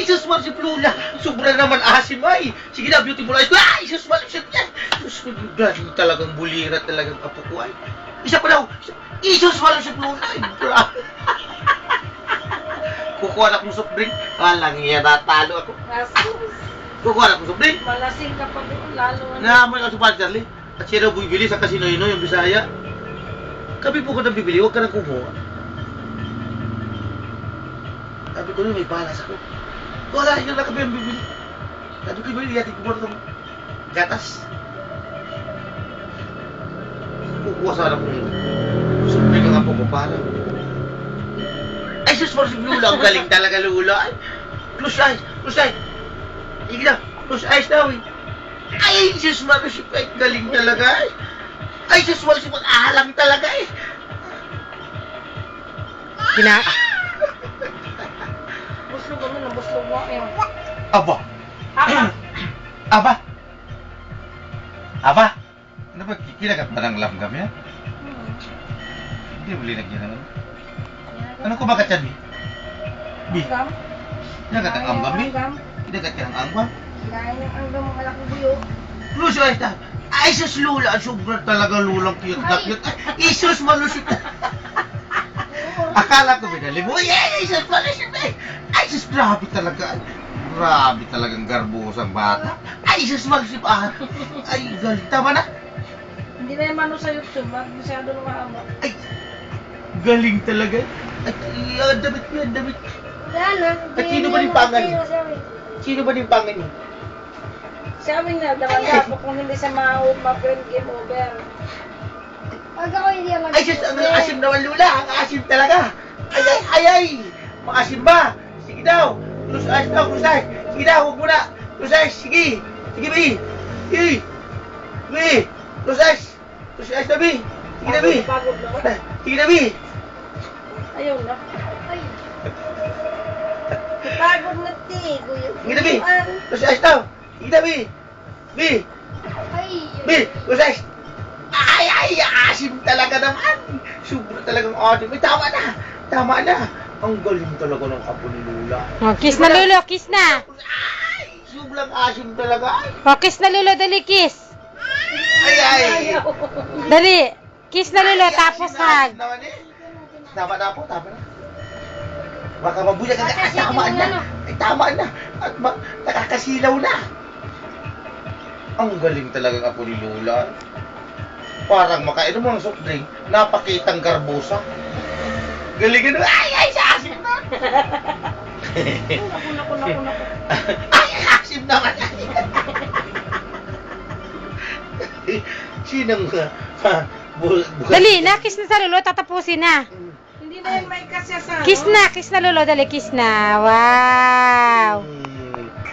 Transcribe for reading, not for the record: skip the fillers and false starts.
sus, si Lola. Sobra naman asim ay. Sige na, beautiful eyes ko. Ay, sus, shit yan. Sus, galing talagang bulira talagang apo ko ay. Isa pa daw. Isus, si Lola. Ay, grabe. Kukuha na akong soft drink. Alang yan, natalo ako. Kukuha na akong soft drink. Malasing ka pa doon, lalo Naman ako sa Charlie. At siya daw bibili sa Casino Ino, yung Bisaya. Kami po ko na bibili, huwag ka na kumuha. Sabi ko may balas ako. Wala, yun lang kami ang bibili. Sabi ko, bibili, yatin ko muna itong gatas. Kukuha sana kung sumuli ka nga po ko para. Ay, sus, si Lula, ang galing talaga, Lula. Ay, close eyes, close eyes. Sige na, close eyes daw eh. Ay, sus, si Pek, galing talaga eh. Ay, sus, si pag-ahalang talaga eh. Buslog mo na, buslog mo. Ayun. Aba. Aba. Aba. Ano ba, kinagat ba ng langgam yan? Hindi mo linagyan naman. Ano ko ba katyan, Bi? Bi? Anggam? Kinagat ang anggam, Bi? Anggam? Kinagat ka ng anggam? Kinain ng anggam ang malaking buyo. Luso, ay ta. Ay, sus, Lula. Sobrang talaga lulang cute na cute. Ay, isus, malusip. Akala ko binali mo. Ay, sus, malusip eh. Ay, sus, grabe talaga. Grabe talagang garbusang bata. Ay, sus, malusip ah. Ay, galing. Tama na. Hindi na yung mano sa YouTube, masyado na mahaba. Ay, galing talaga. Ay, damit ko yan, damit. Wala na. At sino ba yung pangan niyo? Sino ba yung pangan niyo? Sabi na, dapat kung hindi sa ma-print game over. Pag ako hindi ako Ay, sus, ang asim naman, Lula. Ang asim talaga. Ay, ay, ay, ay. Maasim ba? Sige daw. Close eyes daw, close eyes. Sige daw, huwag muna. Close eyes, sige. Sige, Bi. Sige. Bi. Close eyes. Close eyes na, Bi. Sige na, Bi. Pagod na ako. Sige na, Bi. Ayaw na. Ay, Pagod na ti. Sige na, Bi. Close eyes daw. Sige na, Bi. Bi. ay. Bi, close eyes. Ay, ay, asim talaga naman. Sobra talagang asim. Ay, tama na. Tama na. Ang galing talaga ng apo ni Lula. Oh, kiss na, Lolo. Kiss na. Ay, sobrang asim talaga. Ay, Oh, kiss na, Lolo. Dali, kiss. ay, ay. Dali. Kiss na, Lolo. Tapos Asim na, asim hug. naman eh. Tama na po, tama na. Baka mabuya ka. Ay, tama na. Ay, tama na. At nakakasilaw na. Ang galing talagang apo ni Lula. Parang makainom mo ng soft drink, napakitang garbosa. Galing na. Ay, ay, sa asim na. Naku. Ay, asim naman. Sinang Dali na. Kiss na sa Lolo. Tatapusin na. Hindi na yung may kasya sa Kiss na, Lolo. Dali, kiss na. Wow.